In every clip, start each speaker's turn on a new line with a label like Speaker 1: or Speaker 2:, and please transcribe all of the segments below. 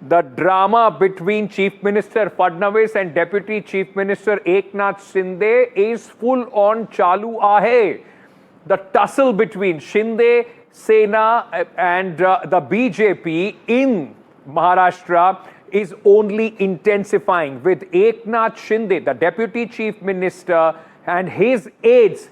Speaker 1: the drama between Chief Minister Fadnavis and Deputy Chief Minister Eknath Shinde is full on chalu aahe. The tussle between Shinde Sena and the BJP in Maharashtra is only intensifying, with Eknath Shinde, the Deputy Chief Minister, and his aides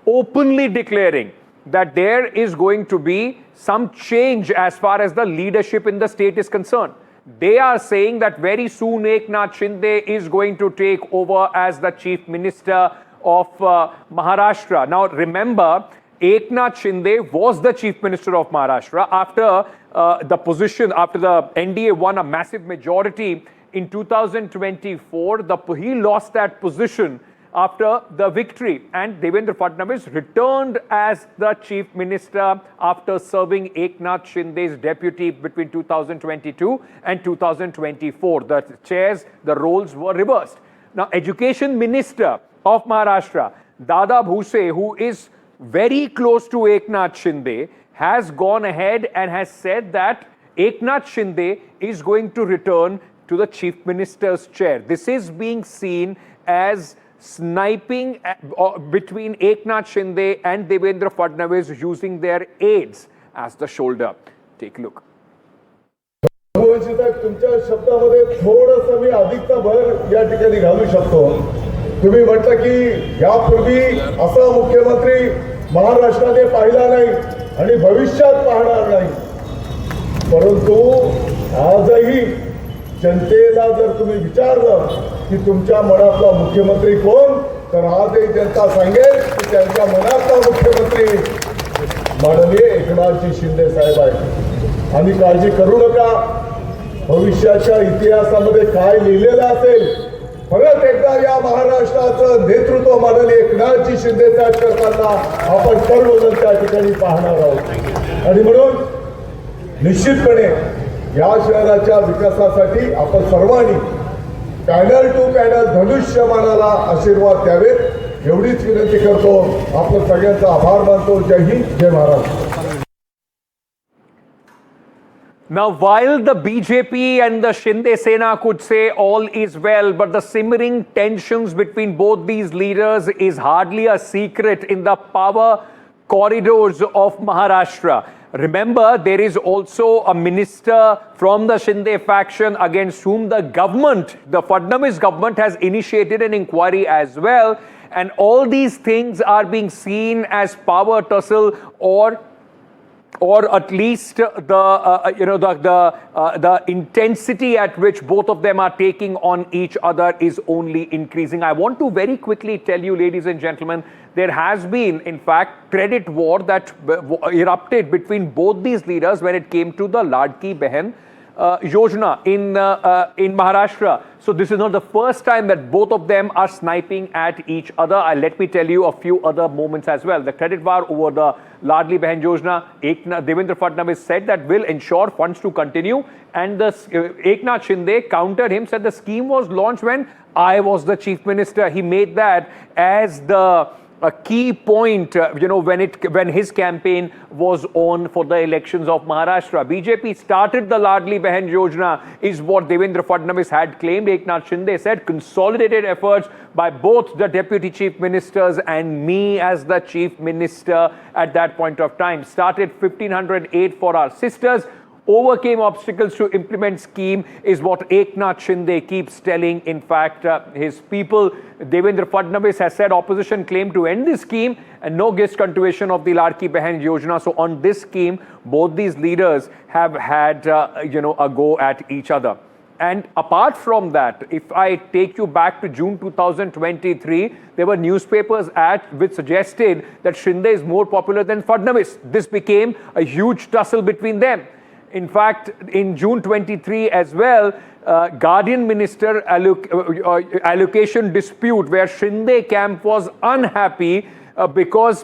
Speaker 1: openly declaring that there is going to be some change as far as the leadership in the state is concerned. They are saying that very soon Eknath Shinde is going to take over as the Chief Minister of Maharashtra. Now remember, Eknath Shinde was the Chief Minister of Maharashtra after after the NDA won a massive majority in 2024. He lost that position after the victory, and Devendra Fadnavis returned as the Chief Minister after serving Eknath Shinde's deputy between 2022 and 2024. The roles were reversed. Now, Education Minister of Maharashtra, Dada Bhuse, who is very close to Eknath Shinde, has gone ahead and has said that Eknath Shinde is going to return to the Chief Minister's chair. This is being seen as sniping between Eknath Shinde and Devendra Fadnavis, using their aides as the shoulder. Take a look.
Speaker 2: तुमच्या शब्दामध्ये थोडंसं मी अधिकचा भर या ठिकाणी घालू शकतो. तुम्ही म्हटलं की यापूर्वी असा मुख्यमंत्री महाराष्ट्राने पाहिला नाही आणि भविष्यात पाहणार नाही, परंतु आजही जनतेला जर तुम्ही विचारलं की तुमच्या मनातला मुख्यमंत्री कोण, तर आजही जनता सांगेल की त्यांच्या मनातला मुख्यमंत्री माननीय एकनाथजी शिंदे साहेब आहेत. आणि काळजी करू नका, भविष्याच्या इतिहासामध्ये काय लिहिलेलं असेल, परत एकदा या महाराष्ट्राचं नेतृत्व माननीय एकनाथजी शिंदे साहेब करताना आपण सर्वजण त्या ठिकाणी पाहणार आहोत. आणि म्हणून निश्चितपणे या शहराच्या विकासासाठी आपण सर्वांनी पॅनल टू पॅनल धनुष्यमानाला आशीर्वाद द्यावेत एवढीच विनंती करतो. आपण सगळ्यांचा आभार मानतो. जय हिंद, जय Maharashtra.
Speaker 1: Now, while the BJP and the Shinde Sena could say all is well, but the simmering tensions between both these leaders is hardly a secret in the power corridors of Maharashtra. Remember, there is also a minister from the Shinde faction against whom the government, the Fadnavis government, has initiated an inquiry as well. And all these things are being seen as power tussle, or at least the intensity at which both of them are taking on each other is only increasing. I want to very quickly tell you, ladies and gentlemen, there has been, in fact, credit war that erupted between both these leaders when it came to the Ladki Behan Yojana in Maharashtra. So this is not the first time that both of them are sniping at each other. Let me tell you a few other moments as well. The credit war over the Ladli Behan Yojana, Devendra Fadnavis said that will ensure funds to continue, and the Eknath Shinde countered him, said the scheme was launched when I was the chief minister. He made that as a key point, when his campaign was on for the elections of Maharashtra. BJP started the Ladli Behan Yojana, is what Devendra Fadnavis had claimed. Eknath Shinde said consolidated efforts by both the deputy chief ministers and me as the chief minister at that point of time. Started 1,508 for our sisters. Overcame obstacles to implement scheme, is what Eknath Shinde keeps telling, in fact, his people. Devendra Fadnavis has said opposition claimed to end this scheme and no discontinuation of the Ladki Behan Yojana. So on this scheme, both these leaders have had, a go at each other. And apart from that, if I take you back to June 2023, there were newspapers which suggested that Shinde is more popular than Fadnavis. This became a huge tussle between them. In fact, in June 23 as well, Guardian Minister allocation dispute where Shinde camp was unhappy because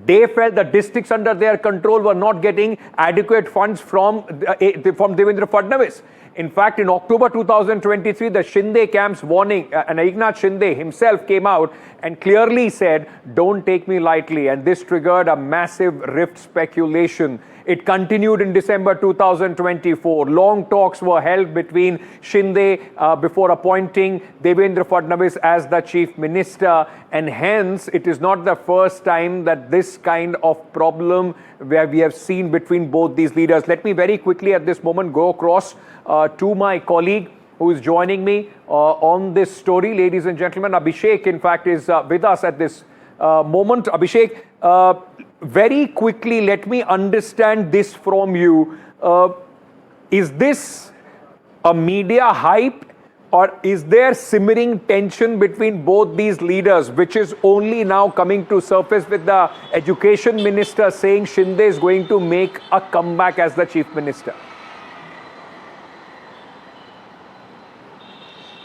Speaker 1: they felt the districts under their control were not getting adequate funds from Devendra Fadnavis. In fact, in October 2023, the Shinde camp's warning, and Eknath Shinde himself came out and clearly said, don't take me lightly. And this triggered a massive rift speculation It continued in December 2024. Long talks were held between Shinde before appointing Devendra-Fadnavis as the chief minister, and hence it is not the first time that this kind of problem where we have seen between both these leaders. Let me very quickly at this moment go across to my colleague who is joining me on this story. Ladies and gentlemen, Abhishek, in fact, is with us at this moment. Abhishek, very quickly, let me understand this from you. Is this a media hype, or is there simmering tension between both these leaders, which is only now coming to surface with the education minister saying Shinde is going to make a comeback as the chief minister?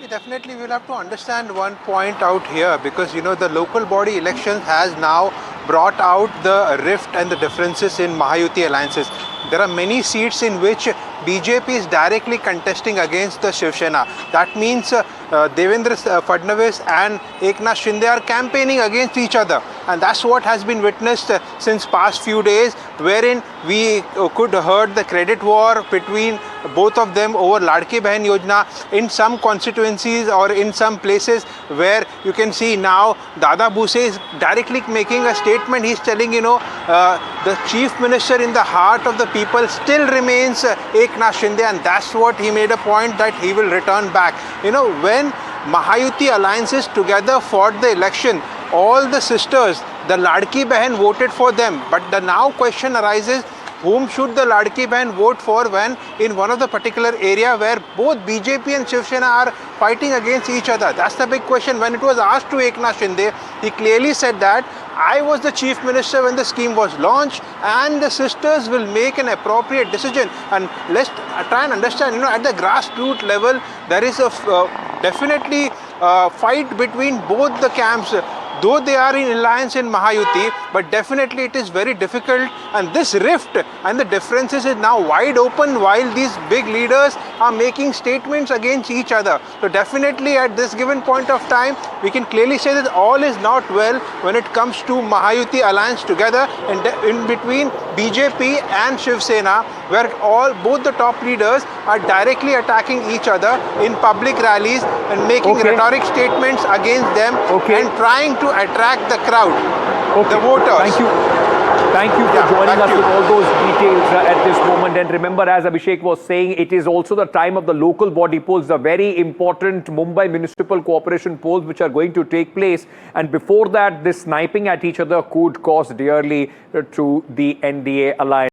Speaker 3: Definitely, we'll have to understand one point out here, because the local body elections has now brought out the rift and the differences in Mahayuti alliances. There are many seats in which BJP is directly contesting against the Shiv Sena. That means Devendra Fadnavis and Eknath Shinde are campaigning against each other, and that's what has been witnessed since past few days, wherein we could heard the credit war between both of them over Ladki Bahan Yojana in some constituencies or in some places where you can see now Dada Bhuse is directly making a statement. He's telling, the chief minister in the heart of the people still remains Eknath Shinde, and that's what he made a point that he will return back. When Mahayuti alliances together fought the election, all the sisters, the Ladki Bahan voted for them, but the now question arises, whom should the Ladki Bahan vote for when in one of the particular area where both BJP and Shiv Sena are fighting against each other? That's the big question. When it was asked to Eknath Shinde, he clearly said that I was the chief minister when the scheme was launched, and the sisters will make an appropriate decision. And let's try and understand, at the grassroots level, there is a definitely fight between both the camps. Though they are in alliance in Mahayuti, but definitely it is very difficult, and this rift and the differences is now wide open while these big leaders are making statements against each other. So definitely at this given point of time, we can clearly say that all is not well when it comes to Mahayuti alliance together and in between BJP and Shiv Sena, where both the top leaders are directly attacking each other in public rallies and making rhetoric statements against them and trying to attract the crowd, the voters.
Speaker 1: Thank you for joining us with all those details at this moment. And remember, as Abhishek was saying, it is also the time of the local body polls, the very important Mumbai Municipal Corporation polls which are going to take place. And before that, this sniping at each other could cost dearly to the NDA alliance.